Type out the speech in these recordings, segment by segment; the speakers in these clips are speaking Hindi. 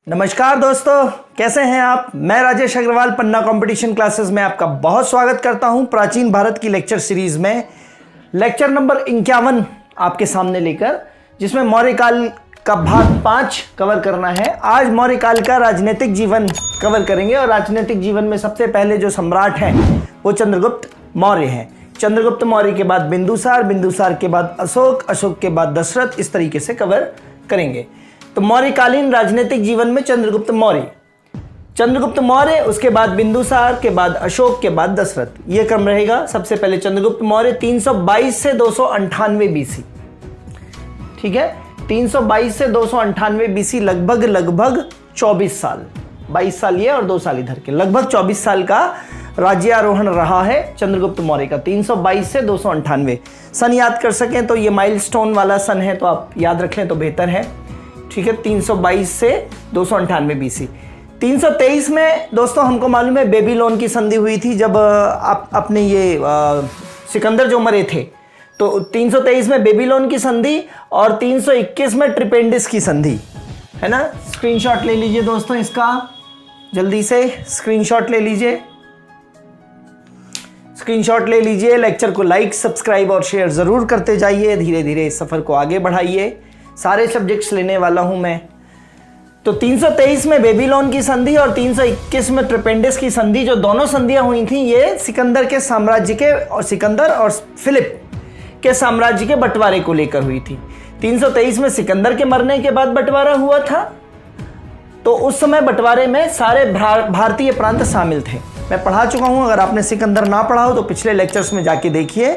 नमस्कार दोस्तों, कैसे हैं आप। मैं राजेश अग्रवाल पन्ना कंपटीशन क्लासेस में आपका बहुत स्वागत करता हूं। प्राचीन भारत की लेक्चर सीरीज में लेक्चर नंबर 51 आपके सामने लेकर, जिसमें मौर्य काल का भाग 5 कवर करना है। आज मौर्य काल का राजनीतिक जीवन कवर करेंगे और राजनीतिक जीवन में सबसे पहले जो सम्राट हैं वो चंद्रगुप्त मौर्य हैं। चंद्रगुप्त मौर्य के बाद बिंदुसार, बिंदुसार के बाद अशोक, अशोक के बाद दशरथ, इस तरीके से कवर करेंगे। तो मौर्यकालीन राजनीतिक जीवन में चंद्रगुप्त मौर्य, उसके बाद बिंदुसार, के बाद अशोक, के बाद दशरथ, यह क्रम रहेगा। सबसे पहले चंद्रगुप्त मौर्य 322 से 298 बीसी, ठीक है। 322 से 298 बीसी, लगभग 24 साल, 22 साल ये और 2 साल इधर के, लगभग 24 साल का राज्यारोहण रहा है चंद्रगुप्त मौर्य का। 322 से 298 सन याद कर सकें तो ये माइलस्टोन वाला सन है, तो आप याद रख लें तो बेहतर है, ठीक है। 322 से 298 बीसी। 323 में दोस्तों हमको मालूम है बेबीलोन की संधि हुई थी, जब अपने ये सिकंदर जो मरे थे, तो 323 में बेबीलोन की संधि और 321 में ट्रिपेंडिस की संधि, है ना। स्क्रीनशॉट ले लीजिए दोस्तों, इसका जल्दी से स्क्रीनशॉट ले लीजिए, लेक्चर को लाइक, सब्सक्राइब और शेयर जरूर करते जाइए। धीरे धीरे इस सफर को आगे बढ़ाइए, सारे सब्जेक्ट्स लेने वाला हूं मैं। तो 323 में बेबीलोन की संधि और 321 में ट्रिपेंडिस की संधि, जो दोनों संधियां हुई थी, ये सिकंदर के साम्राज्य के और सिकंदर और फिलिप के साम्राज्य के बंटवारे को लेकर हुई थी। 323 में सिकंदर के मरने के बाद बंटवारा हुआ था, तो उस समय बंटवारे में सारे भारतीय प्रांत शामिल थे। मैं पढ़ा चुका हूं, अगर आपने सिकंदर ना पढ़ा हो तो पिछले लेक्चर्स में जाके देखिए।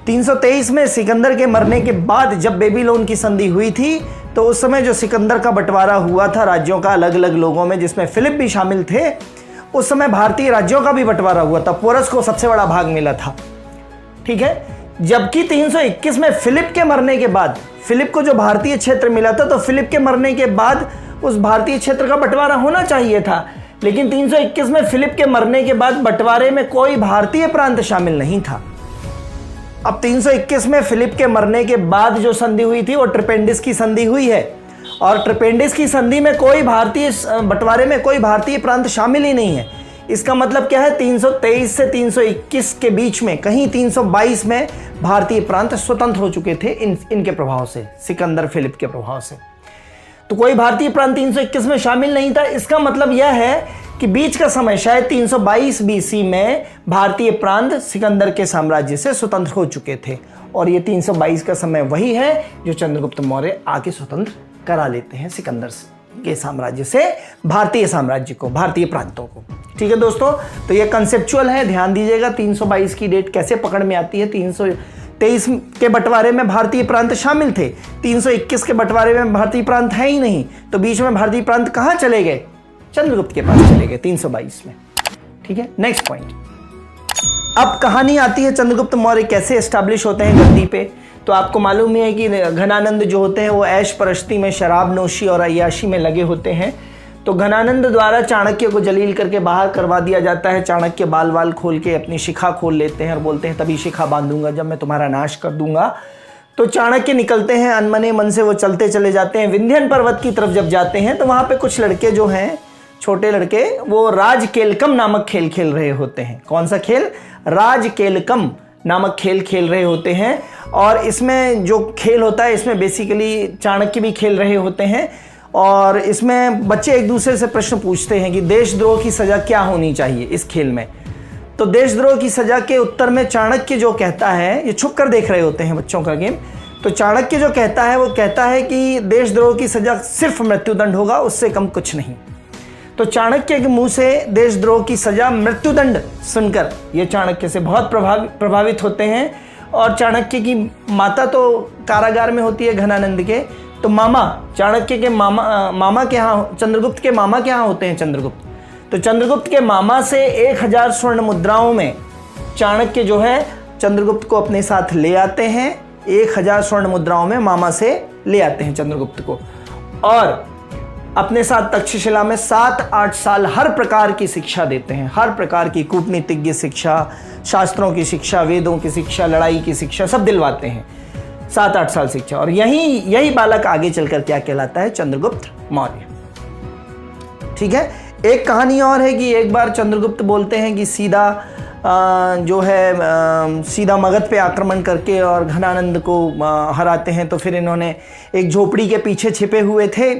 323 में सिकंदर के मरने के बाद जब बेबीलोन की संधि हुई थी, तो उस समय जो सिकंदर का बंटवारा हुआ था राज्यों का अलग अलग लोगों में, जिसमें फिलिप भी शामिल थे, उस समय भारतीय राज्यों का भी बंटवारा हुआ था। पोरस को सबसे बड़ा भाग मिला था, ठीक है। जबकि 321 में फिलिप के मरने के बाद, फिलिप को जो भारतीय क्षेत्र मिला था, तो फिलिप के मरने के बाद उस भारतीय क्षेत्र का बंटवारा होना चाहिए था, लेकिन 321 में फिलिप के मरने के बाद बंटवारे में कोई भारतीय प्रांत शामिल नहीं था। अब 321 में फिलिप के मरने के बाद जो संधि हुई थी वो ट्रिपेंडिस की संधि हुई है, और ट्रिपेंडिस की संधि में कोई भारतीय बंटवारे में कोई भारतीय प्रांत शामिल ही नहीं है। इसका मतलब क्या है, 323 से 321 के बीच में कहीं 322 में भारतीय प्रांत स्वतंत्र हो चुके थे इनके प्रभाव से, सिकंदर फिलिप के प्रभाव से। तो कोई भारतीय प्रांत 321 में शामिल नहीं था। इसका मतलब यह है कि बीच का समय शायद 322 बीसी में भारतीय प्रांत सिकंदर के साम्राज्य से स्वतंत्र हो चुके थे, और ये 322 का समय वही है जो चंद्रगुप्त मौर्य आके स्वतंत्र करा लेते हैं सिकंदर के साम्राज्य से भारतीय साम्राज्य को, भारतीय प्रांतों को, ठीक है दोस्तों। तो ये कंसेप्चुअल है, ध्यान दीजिएगा। 322 की डेट कैसे पकड़ में आती है। 323 के बंटवारे में भारतीय प्रांत शामिल थे, 321 के बंटवारे में भारतीय प्रांत है ही नहीं, तो बीच में भारतीय प्रांत कहां चले गए, चंद्रगुप्त के पास चले गए 322 में, ठीक है। नेक्स्ट पॉइंट, अब कहानी आती है चंद्रगुप्त मौर्य कैसे एस्टैब्लिश होते हैं गद्दी पे। तो आपको मालूम ही है कि घनानंद जो होते हैं वो ऐश परस्ती में, शराब नोशी और अय्याशी में लगे होते हैं। तो घनानंद द्वारा चाणक्य को जलील करके बाहर करवा दिया जाता है। चाणक्य बाल वाल खोल के अपनी शिखा खोल लेते हैं और बोलते हैं तभी शिखा बांधूंगा जब मैं तुम्हारा नाश कर दूंगा। तो चाणक्य निकलते हैं, अनमने मन से वो चलते चले जाते हैं। विंध्यन पर्वत की तरफ जब जाते हैं तो वहां पे कुछ लड़के जो हैं, छोटे लड़के, वो राजकेलकम नामक खेल खेल रहे होते हैं। कौन सा खेल, राजकेलकम नामक खेल खेल रहे होते हैं। और इसमें जो खेल होता है, इसमें बेसिकली चाणक्य भी खेल रहे होते हैं, और इसमें बच्चे एक दूसरे से प्रश्न पूछते हैं कि देशद्रोह की सजा क्या होनी चाहिए इस खेल में। तो देशद्रोह की सजा के उत्तर में चाणक्य जो कहता है, ये छुप कर देख रहे होते हैं बच्चों का गेम, तो चाणक्य जो कहता है वो कहता है कि देशद्रोह की सजा सिर्फ मृत्युदंड होगा, उससे कम कुछ नहीं। तो चाणक्य के मुंह से देशद्रोह की सजा मृत्युदंड सुनकर ये चाणक्य से बहुत प्रभावित होते हैं। और चाणक्य की माता तो कारागार में होती है घनानंद के, तो मामा, चाणक्य के मामा के यहाँ, चंद्रगुप्त के मामा के यहाँ होते हैं चंद्रगुप्त। तो चंद्रगुप्त के मामा से 1000 स्वर्ण मुद्राओं में चाणक्य जो है चंद्रगुप्त को अपने साथ ले आते हैं। 1000 स्वर्ण मुद्राओं में मामा से ले आते हैं चंद्रगुप्त को, और अपने साथ तक्षशिला में 7-8 साल हर प्रकार की शिक्षा देते हैं। हर प्रकार की कूटनीतिज्ञ शिक्षा, शास्त्रों की शिक्षा, वेदों की शिक्षा, लड़ाई की शिक्षा, सब दिलवाते हैं। 7-8 साल शिक्षा, और यही बालक आगे चलकर क्या कहलाता है, चंद्रगुप्त मौर्य। ठीक है। एक कहानी और है कि एक बार चंद्रगुप्त बोलते हैं कि सीधा जो है सीधा मगध पे आक्रमण करके और घनानंद को हराते हैं। तो फिर इन्होंने एक झोपड़ी के पीछे छिपे हुए थे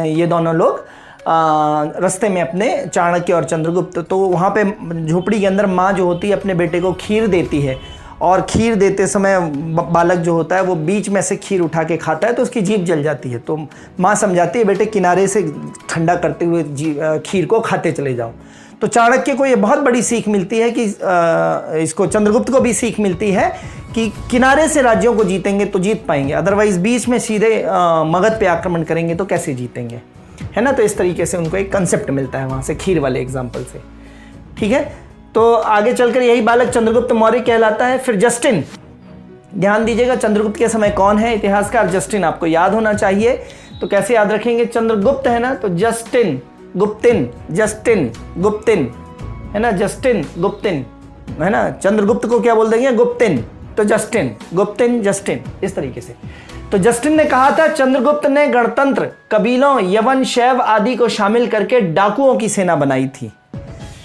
ये दोनों लोग रास्ते में अपने, चाणक्य और चंद्रगुप्त। तो वहाँ पे झोपड़ी के अंदर माँ जो होती है अपने बेटे को खीर देती है, और खीर देते समय बालक जो होता है वो बीच में से खीर उठा के खाता है तो उसकी जीभ जल जाती है। तो माँ समझाती है बेटे किनारे से ठंडा करते हुए खीर को खाते चले जाओ। तो चाणक्य को ये बहुत बड़ी सीख मिलती है कि इसको चंद्रगुप्त को भी सीख मिलती है कि किनारे से राज्यों को जीतेंगे तो जीत पाएंगे, अदरवाइज बीच में सीधे मगध पे आक्रमण करेंगे तो कैसे जीतेंगे, है ना। तो इस तरीके से उनको एक कंसेप्ट मिलता है वहाँ से, खीर वाले एग्जाम्पल से, ठीक है। तो आगे चलकर यही बालक चंद्रगुप्त मौर्य कहलाता है। फिर जस्टिन, ध्यान दीजिएगा चंद्रगुप्त के समय कौन है, इतिहासकार जस्टिन आपको याद होना चाहिए। तो कैसे याद रखेंगे, चंद्रगुप्त है ना तो जस्टिन गुप्तिन, जस्टिन गुप्तिन, है ना, जस्टिन गुप्तिन, है ना। चंद्रगुप्त को क्या बोल देंगे, गुप्तिन, तो जस्टिन गुप्तिन जस्टिन, इस तरीके से। तो जस्टिन ने कहा था चंद्रगुप्त ने गणतंत्र, कबीलों, यवन, शैव आदि को शामिल करके डाकुओं की सेना बनाई थी,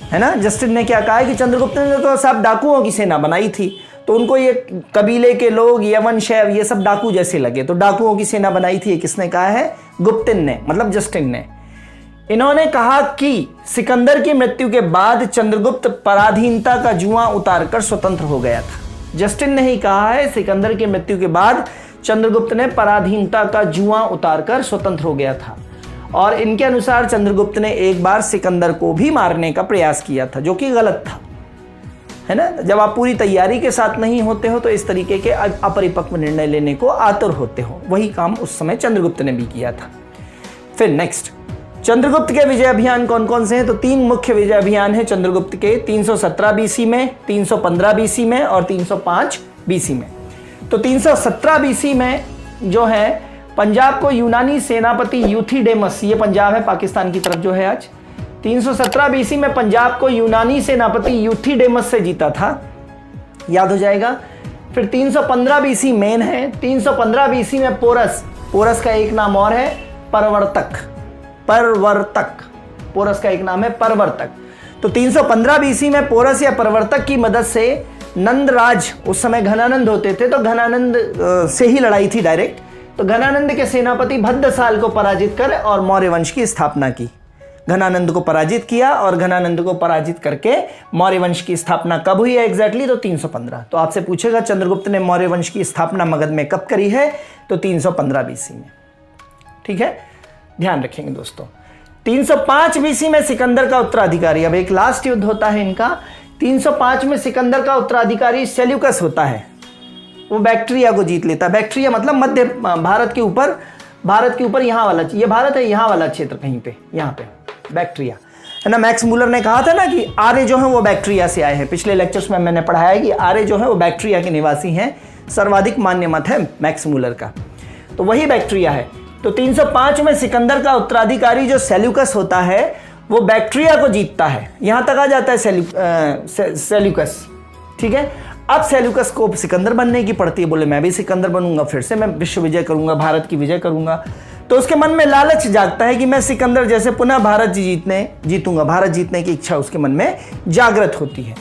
है ना। जस्टिन ने क्या कहा है कि चंद्रगुप्त ने तो सब डाकुओं की सेना बनाई थी, तो उनको ये कबीले के लोग, यवन, शैव, ये सब डाकू जैसे लगे, तो डाकुओं की सेना बनाई थी। ये किसने कहा है, गुप्तिन ने, मतलब जस्टिन ने। इन्होंने कहा कि सिकंदर की मृत्यु के बाद चंद्रगुप्त पराधीनता का जुआ उतारकर स्वतंत्र हो गया था। जस्टिन ने ही कहा है सिकंदर की मृत्यु के बाद चंद्रगुप्त ने पराधीनता का जुआ उतारकर स्वतंत्र हो गया था। और इनके अनुसार चंद्रगुप्त ने एक बार सिकंदर को भी मारने का प्रयास किया था, जो कि गलत था, है ना। जब आप पूरी तैयारी के साथ नहीं होते हो तो इस तरीके के अपरिपक्व निर्णय लेने को आतुर होते हो। वही काम उस समय चंद्रगुप्त ने भी किया था। फिर नेक्स्ट, चंद्रगुप्त के विजय अभियान कौन कौन से हैं, तो 3 मुख्य विजय अभियान हैं चंद्रगुप्त के, 317 बीसी में, 315 बीसी में और 305 बीसी में। तो 317 बीसी में जो है पंजाब को यूनानी सेनापति यूथिडेमस, ये पंजाब है पाकिस्तान की तरफ जो है आज, 317 बीसी में पंजाब को यूनानी सेनापति यूथिडेमस से जीता था, याद हो जाएगा। फिर 315 बीसी मेन है, 315 बीसी में पोरस, पोरस का एक नाम और है परवर्तक, परवर्तक, पोरस का एक नाम है परवर्तक। तो 315 बीसी में पोरस या परवर्तक की मदद से नंदराज, उस समय घनानंद होते थे, तो घनानंद से ही लड़ाई थी डायरेक्ट। तो घनानंद के सेनापति भद्रसाल को पराजित कर और मौर्य वंश की स्थापना की। घनानंद को पराजित किया और घनानंद को पराजित करके मौर्य वंश की स्थापना कब हुई है एग्जैक्टली, तो 315। तो आपसे पूछेगा चंद्रगुप्त ने मौर्य वंश की स्थापना मगध में कब करी है, तो 315 बीसी में, ठीक है, ध्यान रखेंगे दोस्तों। 305 बीसी में सिकंदर का उत्तराधिकारी, अब एक लास्ट युद्ध होता है इनका। 305 में सिकंदर का उत्तराधिकारी सेल्यूकस होता है, वो बैक्ट्रिया को जीत लेता है। बैक्ट्रिया मतलब मध्य भारत के ऊपर यहाँ वाला, ये भारत है, यहाँ वाला क्षेत्र कहीं पे, यहाँ पे बैक्ट्रिया, है ना। मैक्स मूलर ने कहा था ना कि आर्य जो है वो बैक्ट्रिया से आए हैं। पिछले लेक्चर्स में मैंने पढ़ाया है कि आर्य जो है वो बैक्ट्रिया के निवासी हैं, सर्वाधिक मान्य मत है मैक्स मूलर का, तो वही बैक्ट्रिया है। तो 305 में सिकंदर का उत्तराधिकारी जो सेल्यूकस होता है वो बैक्ट्रिया को जीतता है, यहां तक आ जाता है सेल्यूकस, ठीक है। अब सेल्यूकस को सिकंदर बनने की पड़ती है, बोले मैं भी सिकंदर बनूंगा, फिर से मैं विश्व विजय करूंगा, भारत की विजय करूंगा। तो उसके मन में लालच जागता है कि मैं सिकंदर जैसे पुनः भारत जीतूंगा, भारत जीतने की इच्छा उसके मन में जागृत होती है,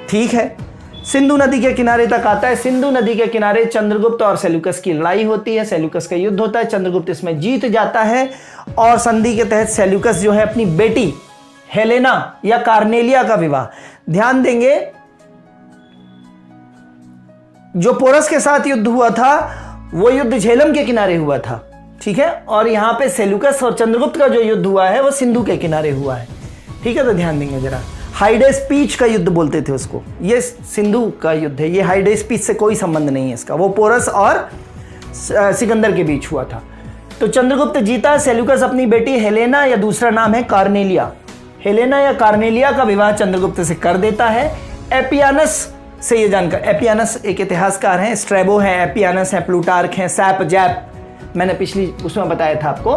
ठीक है। सिंधु नदी के किनारे तक आता है। सिंधु नदी के किनारे चंद्रगुप्त और सेल्यूकस की लड़ाई होती है, सेल्यूकस का युद्ध होता है, चंद्रगुप्त इसमें जीत जाता है और संधि के तहत सेल्यूकस जो है अपनी बेटी हेलेना या कार्नेलिया का विवाह, ध्यान देंगे जो पोरस के साथ युद्ध हुआ था वो युद्ध झेलम के किनारे हुआ था, ठीक है, और यहां पे सेल्यूकस और चंद्रगुप्त का जो युद्ध हुआ है वो सिंधु के किनारे हुआ है, ठीक है। तो ध्यान देंगे जरा, हाइडेस्पीच का युद्ध बोलते थे उसको, ये सिंधु का युद्ध है, ये हाइडेस्पीच से कोई संबंध नहीं है इसका, वो पोरस और सिकंदर के बीच हुआ था। तो चंद्रगुप्त जीता, सेल्यूकस अपनी बेटी हेलेना या दूसरा नाम है कार्नेलिया, हेलेना या कार्नेलिया का विवाह चंद्रगुप्त से कर देता है। एपियानस से ये जानकर, एपियानस एक इतिहासकार हैं, स्ट्रैबो है, एपियानस है, प्लूटार्क हैं, सैप जैप मैंने पिछली उसमें बताया था आपको।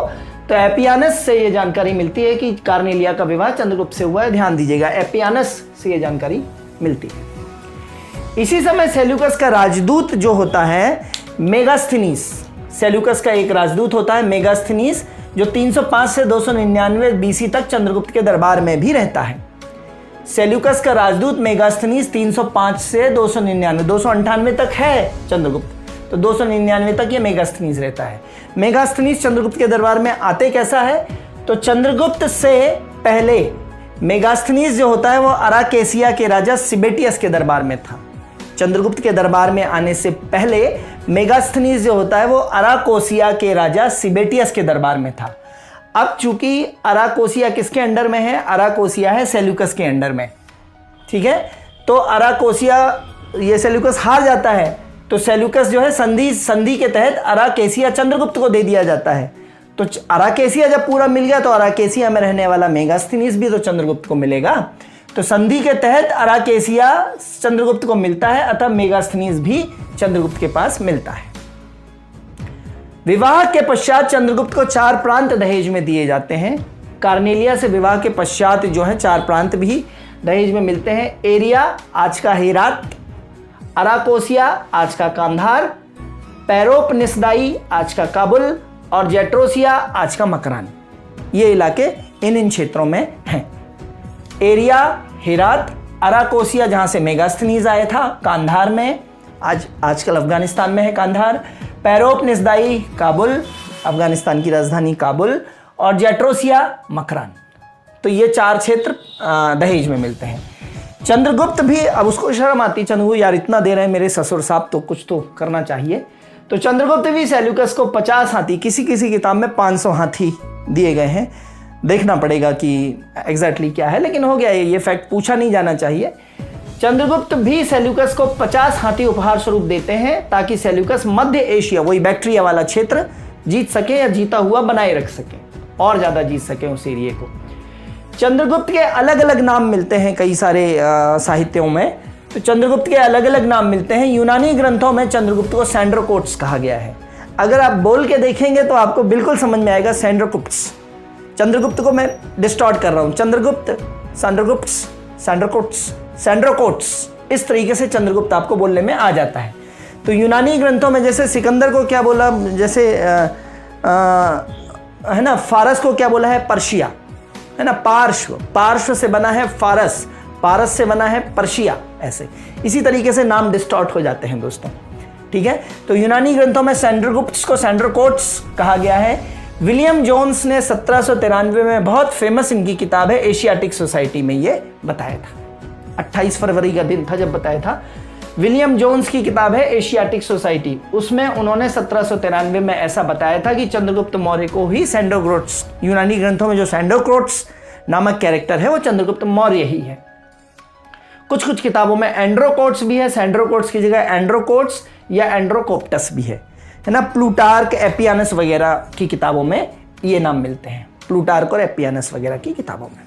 तो एपियानस से ये जानकारी मिलती है कि कार्नेलिया का विवाह चंद्रगुप्त से हुआ है, ध्यान दीजिएगा, एपियानस से ये जानकारी मिलती है। इसी समय सेल्यूकस का राजदूत जो होता है मेगास्थनीस, सेल्यूकस का एक राजदूत होता है मेगास्थनीस, जो 305 से 299 बीसी तक चंद्रगुप्त के दरबार में भी रहता है। सेल्यूकस का राजदूत मेगास्थनीज 305 से 298 तक है चंद्रगुप्त, तो 299 तक ये मेगास्थनीज रहता है। मेगास्थनीज चंद्रगुप्त के दरबार में आते कैसा है, तो चंद्रगुप्त से पहले मेगास्थनीज जो होता है वो अराकेसिया के राजा सिबेटियस के दरबार में था। चंद्रगुप्त के दरबार में आने से पहले मेगास्थनीज जो होता है वो अराकोसिया के राजा सिबेटियस के दरबार में था। अब चूंकि अराकोसिया किसके अंडर में है, अराकोसिया है सेल्यूकस के अंडर में, ठीक है। तो अराकोसिया, ये सेल्यूकस हार जाता है तो सेल्यूकस जो है संधि के तहत अराकेसिया चंद्रगुप्त को दे दिया जाता है। तो अराकेसिया जब पूरा मिल गया तो अराकेसिया में रहने वाला मेगास्थनीज भी तो चंद्रगुप्त को मिलेगा। तो संधि के तहत अराकेसिया चंद्रगुप्त को मिलता है, अतः मेगास्थनीज भी चंद्रगुप्त के पास मिलता है। विवाह के पश्चात चंद्रगुप्त को 4 प्रांत दहेज में दिए जाते हैं। कार्नेलिया से विवाह के पश्चात जो है 4 प्रांत भी दहेज में मिलते हैं। एरिया आज का हेरात, अराकोसिया आज का कांधार, पैरोपनिसदाई आज का काबुल और जेट्रोसिया आज का मकरान। ये इलाके इन क्षेत्रों में हैं। एरिया हेरात, अराकोसिया जहां से मेगास्थनीज आया था कांधार में, आजकल अफगानिस्तान में है कांधार, पैरोपनिसदाई काबुल अफगानिस्तान की राजधानी काबुल, और जेट्रोसिया मकरान। तो ये 4 क्षेत्र दहेज में मिलते हैं। चंद्रगुप्त भी, अब उसको शर्म आती, चंद्रगुप्त यार इतना दे रहे हैं मेरे ससुर साहब, तो कुछ तो करना चाहिए। तो चंद्रगुप्त भी सेल्यूकस को 50 हाथी, किसी किसी किताब में 500 हाथी दिए गए हैं, देखना पड़ेगा कि एग्जैक्टली क्या है, लेकिन हो गया ये फैक्ट पूछा नहीं जाना चाहिए। चंद्रगुप्त भी सेल्यूकस को 50 हाथी उपहार स्वरूप देते हैं ताकि सेल्यूकस मध्य एशिया, वही बैक्ट्रिया वाला क्षेत्र जीत सके या जीता हुआ बनाए रख सके और ज़्यादा जीत सके उस एरिया को। चंद्रगुप्त के अलग अलग नाम मिलते हैं कई सारे साहित्यों में। तो चंद्रगुप्त के अलग अलग नाम मिलते हैं। यूनानी ग्रंथों में चंद्रगुप्त को सैंड्रोकोट्स कहा गया है। अगर आप बोल के देखेंगे तो आपको बिल्कुल समझ में आएगा सैंड्रोकोट्स। चंद्रगुप्त को मैं डिस्टॉर्ट कर रहा हूँ, चंद्रगुप्त, सैंड्रोकोट्स, सैंड्रोकोट्स, सैंड्रोकोट्स, इस तरीके से चंद्रगुप्त आपको बोलने में आ जाता है। तो यूनानी ग्रंथों में जैसे सिकंदर को क्या बोला, जैसे है ना, फारस को क्या बोला है, पर्शिया, है ना, पार्श्व, पार्श्व से बना है फारस, पारस से बना है पर्शिया, ऐसे इसी तरीके से नाम डिस्टॉर्ट हो जाते हैं दोस्तों, ठीक है। तो यूनानी ग्रंथों में सैंड्रोगुप्त को सैंड्रोकोट्स कहा गया है। विलियम जोन्स ने 1793 में बहुत फेमस इनकी किताब है एशियाटिक सोसाइटी में ये बताया था। 28 फरवरी का दिन था जब बताया था। विलियम जोन्स की किताब है एशियाटिक सोसाइटी, उसमें उन्होंने 1793 में ऐसा बताया था कि चंद्रगुप्त मौर्य को ही सैंड्रोकोट्स, यूनानी ग्रंथों में जो सैंड्रोकोट्स नामक कैरेक्टर है वो चंद्रगुप्त मौर्य ही है। कुछ कुछ किताबों में एंड्रोकोट्स भी है, सैंड्रोकोट्स की जगह एंड्रोकोट्स या एंड्रोकोप्टस भी है ना। प्लूटार्क, एपियानस वगैरह की किताबों में ये नाम मिलते हैं, प्लूटार्क और एपियानस वगैरह की किताबों में।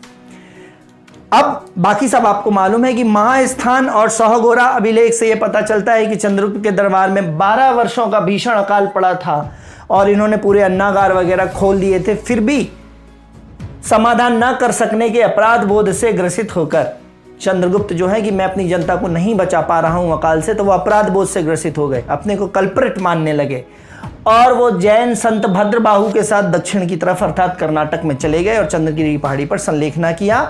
अब बाकी सब आपको मालूम है कि महास्थान और सोहगोरा अभिलेख से यह पता चलता है कि चंद्रगुप्त के दरबार में 12 वर्षों का भीषण अकाल पड़ा था और इन्होंने पूरे अन्नागार वगैरह खोल दिए थे, फिर भी समाधान न कर सकने के अपराध बोध से ग्रसित होकर चंद्रगुप्त जो है कि मैं अपनी जनता को नहीं बचा पा रहा हूं अकाल से, तो वो अपराध बोध से ग्रसित हो गए, अपने को कल्प्रिट मानने लगे और वो जैन संत भद्रबाहु के साथ दक्षिण की तरफ अर्थात कर्नाटक में चले गए और चंद्रगिरी पहाड़ी पर संलेखना किया।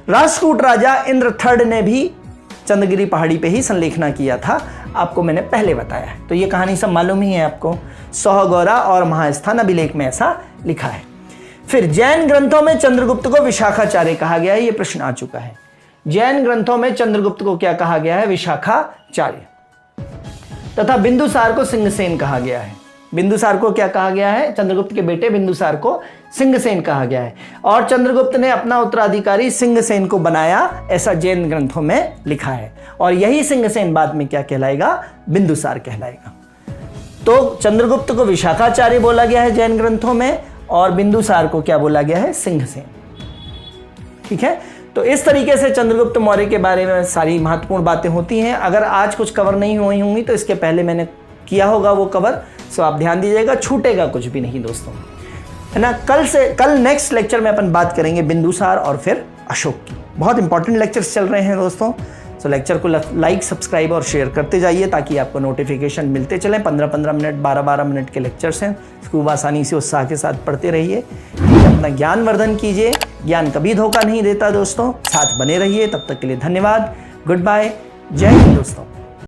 राष्ट्रकूट राजा इंद्र थर्ड ने भी चंद्रगिरी पहाड़ी पे ही संलेखना किया था, आपको मैंने पहले बताया है, तो ये कहानी सब मालूम ही है आपको। सोहगौरा और महास्थान अभिलेख में ऐसा लिखा है। फिर जैन ग्रंथों में चंद्रगुप्त को विशाखाचार्य कहा गया है, ये प्रश्न आ चुका है। जैन ग्रंथों में चंद्रगुप्त को क्या कहा गया है, विशाखाचार्य, तथा बिंदुसार को सिंहसेन कहा गया है। बिंदुसार को क्या कहा गया है, चंद्रगुप्त के बेटे बिंदुसार को सिंहसेन कहा गया है और चंद्रगुप्त ने अपना उत्तराधिकारी सिंहसेन को बनाया, ऐसा जैन ग्रंथों में लिखा है। और यही सिंहसेन बाद में क्या कहलाएगा, बिंदुसार कहलाएगा। तो चंद्रगुप्त को विशाखाचार्य बोला गया है जैन ग्रंथों में और बिंदुसार को क्या बोला गया है, सिंहसेन, ठीक है। तो इस तरीके से चंद्रगुप्त मौर्य के बारे में सारी महत्वपूर्ण बातें होती हैं। अगर आज कुछ कवर नहीं हुई होंगी तो इसके पहले मैंने किया होगा वो कवर, सो आप ध्यान दीजिएगा, छूटेगा कुछ भी नहीं दोस्तों, है ना। कल नेक्स्ट लेक्चर में अपन बात करेंगे बिंदुसार और फिर अशोक की। बहुत इंपॉर्टेंट लेक्चर्स चल रहे हैं दोस्तों, सो लेक्चर को लाइक सब्सक्राइब और शेयर करते जाइए ताकि आपको नोटिफिकेशन मिलते चलें। 15-15 मिनट 12-12 मिनट के लेक्चर्स हैं, खूब आसानी से उत्साह के साथ पढ़ते रहिए, अपना ज्ञान वर्धन कीजिए। ज्ञान कभी धोखा नहीं देता दोस्तों, साथ बने रहिए। तब तक के लिए धन्यवाद, गुड बाय, जय हिंद दोस्तों।